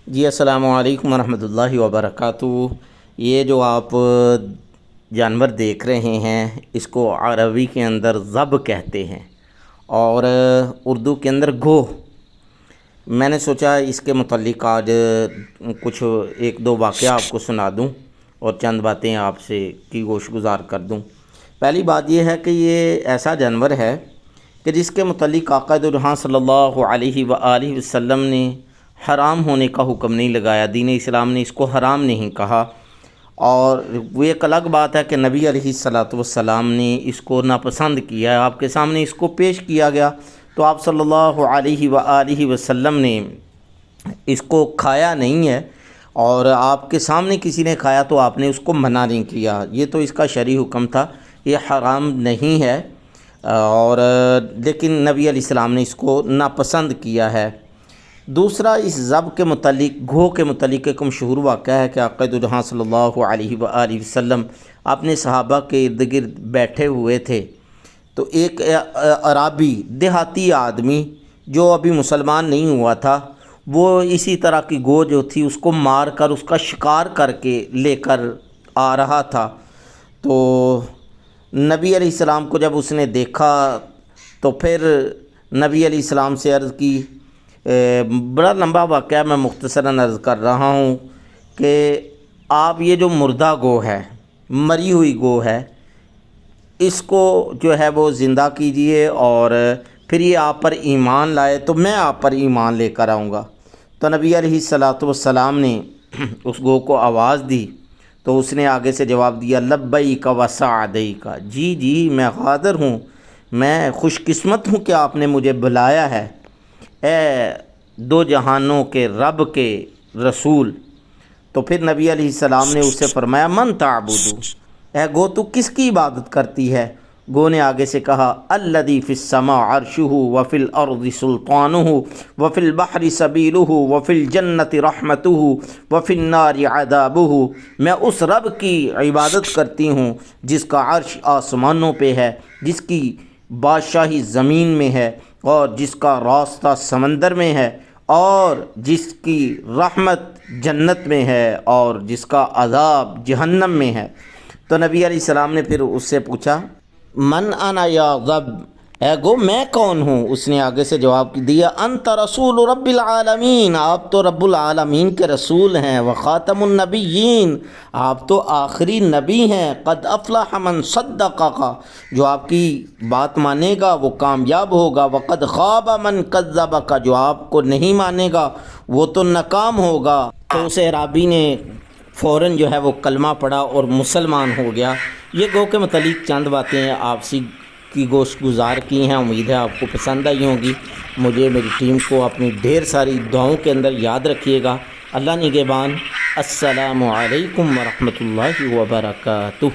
جی السلام علیکم ورحمۃ اللہ وبرکاتہ۔ یہ جو آپ جانور دیکھ رہے ہیں اس کو عربی کے اندر ذب کہتے ہیں اور اردو کے اندر گو۔ میں نے سوچا اس کے متعلق آج کچھ ایک دو واقعہ آپ کو سنا دوں اور چند باتیں آپ سے کی گوش گزار کر دوں۔ پہلی بات یہ ہے کہ یہ ایسا جانور ہے کہ جس کے متعلق آقا دو جہاں صلی اللہ علیہ وآلہ وسلم نے حرام ہونے کا حکم نہیں لگایا، دین اسلام نے اس کو حرام نہیں کہا، اور وہ ایک الگ بات ہے کہ نبی علیہ الصلوۃ والسلام نے اس کو ناپسند کیا ہے۔ آپ کے سامنے اس کو پیش کیا گیا تو آپ صلی اللہ علیہ وآلہ وسلم نے اس کو کھایا نہیں ہے، اور آپ کے سامنے کسی نے کھایا تو آپ نے اس کو منع نہیں کیا۔ یہ تو اس کا شرعی حکم تھا، یہ حرام نہیں ہے، اور لیکن نبی علیہ السلام نے اس کو ناپسند کیا ہے۔ دوسرا، اس ذب کے متعلق گھو کے متعلق ایک مشہور واقعہ ہے کہ آقا دو جہاں صلی اللہ علیہ وآلہ وسلم اپنے صحابہ کے ارد گرد بیٹھے ہوئے تھے تو ایک عرابی دیہاتی آدمی جو ابھی مسلمان نہیں ہوا تھا، وہ اسی طرح کی گو جو تھی اس کو مار کر اس کا شکار کر کے لے کر آ رہا تھا۔ تو نبی علیہ السلام کو جب اس نے دیکھا تو پھر نبی علیہ السلام سے عرض کی، بڑا لمبا واقعہ میں مختصراً عرض کر رہا ہوں کہ آپ یہ جو مردہ گو ہے، مری ہوئی گو ہے، اس کو جو ہے وہ زندہ کیجئے اور پھر یہ آپ پر ایمان لائے تو میں آپ پر ایمان لے کر آؤں گا۔ تو نبی علیہ الصلوۃ والسلام نے اس گو کو آواز دی تو اس نے آگے سے جواب دیا، لبیک و سعدیک، جی جی میں حاضر ہوں، میں خوش قسمت ہوں کہ آپ نے مجھے بلایا ہے، اے دو جہانوں کے رب کے رسول۔ تو پھر نبی علیہ السلام نے اس سے فرمایا، من تعبدو، اے گو تو کس کی عبادت کرتی ہے؟ گو نے آگے سے کہا، الذی فی السماء عرشہ وفی الارض سلطانہ وفی البحر سبیلہ وفی الجنۃ رحمتہ وفی النار عذابہ، میں اس رب کی عبادت کرتی ہوں جس کا عرش آسمانوں پہ ہے، جس کی بادشاہی زمین میں ہے، اور جس کا راستہ سمندر میں ہے، اور جس کی رحمت جنت میں ہے، اور جس کا عذاب جہنم میں ہے۔ تو نبی علیہ السلام نے پھر اس سے پوچھا، من انا یا ذب، اے گو میں کون ہوں؟ اس نے آگے سے جواب دیا، انت رسول رب العالمین، آپ تو رب العالمین کے رسول ہیں، وخاتم النبیین، آپ تو آخری نبی ہیں، قد افلح من صدقک، جو آپ کی بات مانے گا وہ کامیاب ہوگا، وقد خاب من کذبک، جو آپ کو نہیں مانے گا وہ تو ناکام ہوگا۔ تو اس اعرابی نے فوراً جو ہے وہ کلمہ پڑھا اور مسلمان ہو گیا۔ یہ گو کے متعلق چند باتیں آپ کی گوشت گزار کی ہیں، امید ہے آپ کو پسند آئی ہوں گی۔ مجھے میری ٹیم کو اپنی ڈھیر ساری دعاؤں کے اندر یاد رکھیے گا۔ اللہ نگہبان۔ السلام علیکم ورحمۃ اللہ وبرکاتہ۔